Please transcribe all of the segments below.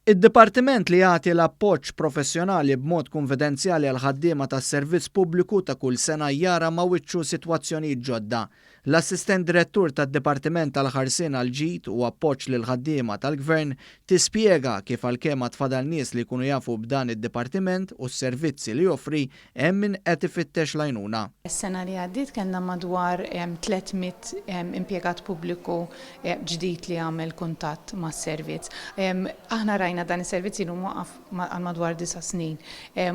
Id-Dipartiment li jagħti l-appoġġ professjonali b'mod konfidenzjali għal ħaddiema tas-servizz pubbliku ta' kull sena jara ma' wiċċu sitwazzjonijiet ġodda. L-Assistent Direttur tad-Dipartiment tal-Ħarsien għall-Ġid u appoġġ lil ħaddiema tal-Gvern tispjega kif għalkemm tfadal nies li jkunu jafu b'dan id-dipartiment u s-servizzi li joffri hemm min qed ifittex l-għajnuna. Is-sena li għaddiet kellna madwar 300 impjegat pubbliku ġdid li għamel kuntatt mas-servizz. Aħna rajna dan is-servizz ilu waqaf għal madwar 9 snin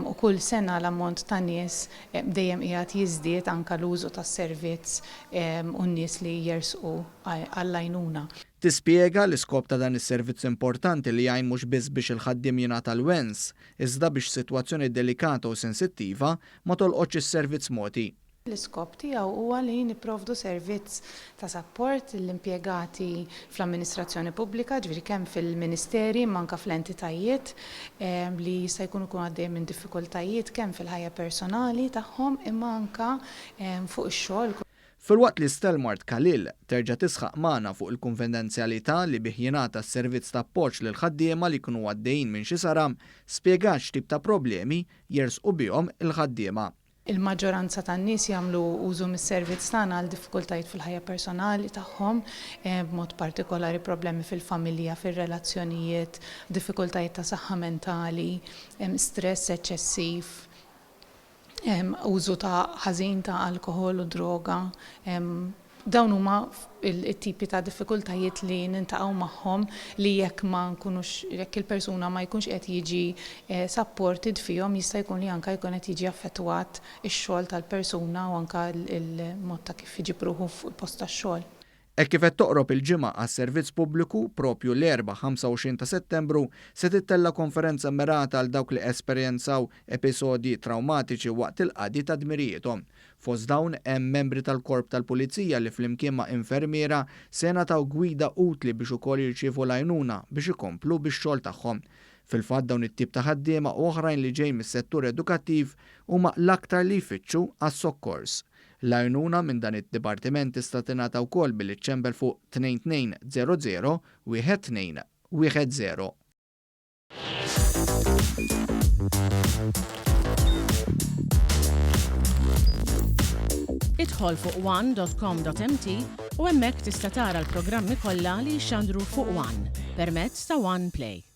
u kull sena l-ammont ta' nies dejjem qiegħed jiżdied anke l-użu tas-servizz u n-nies li jersqu għall-għajnuna. Tispjega l-iskop ta' dan is-servizz importanti li jgħin mhux biss biex il-ħaddiem jingħata l-wens, iżda biex sitwazzjoni delikata u sensittiva ma tolqotx is-servizz moti. L-iskop tiegħu huwa li nipprovdu servizz ta' sapport l-impjegati fl-amministrazzjoni pubblika, ġifieri kemm fil-ministeri manka fl-entitajiet li jista' jkunu għaddejjem minn diffikultajiet kemm fil-ħajja personali tagħhom imma anke fuq ix-xogħol. Filwaqt li Stelmart Khalil terġa' tisħaq magħna fuq il-konfidenzjalità li bih jingħata s-servizz ta' appoġġ lil ħaddiema li jkunu għaddejjin minn xi saram, spjegat x'tip ta' problemi jersqu bihom il-ħaddiema. Il-maġġoranza tan-nies jagħmlu użu mis-servizz tagħna għal diffikultajiet fil-ħajja personali tagħhom, b'mod partikolari problemi fil-familja, fir-relazzjonijiet, diffikultajiet ta' saħħa mentali, stress eċċessiv, użu ta' ħażin ta' alkoħol u droga. Dawn huma il-tipi ta' diffikultajiet li nintaqgħu magħhom li jekk il-persuna ma jkunx qed jiġi supported fihom jista' jkun li anke jkun qed jiġi affettwat ix-xogħol tal-persuna u anke il-mod ta' kif jiġibruħu fuq il-post tax-xogħol. Hekk kif qed toqrob il-ġimgħa għas-servizz pubbliku propju l-4 25 ta' Settembru se tittella konferenza mirata għal dawk li esperjenzaw episodji traumatiċi waqt il-qadi ta' dmirijietom. Fost dawn hemm membri tal-Korp tal-Pulizija li flimkien ma' infermiera se nagħtaw gwida utli biex ukoll jirċievu l-għajnuna biex ikomplu bix-xogħol tagħhom. Fil-fatt dawn it-tip ta' ħaddiema oħrajn li ġej mis-settur edukattiv huma l-aktar li jfittxu għas-sokkors. L-għajnuna minn dan id-dipartiment tista' tingħata wkoll bil-iċċembel fuq 2200 1210. Idħol fuq one.com.mt u hemmhekk tista' tara l-programmi kollha li jxandru fuq One permezz ta' One Play.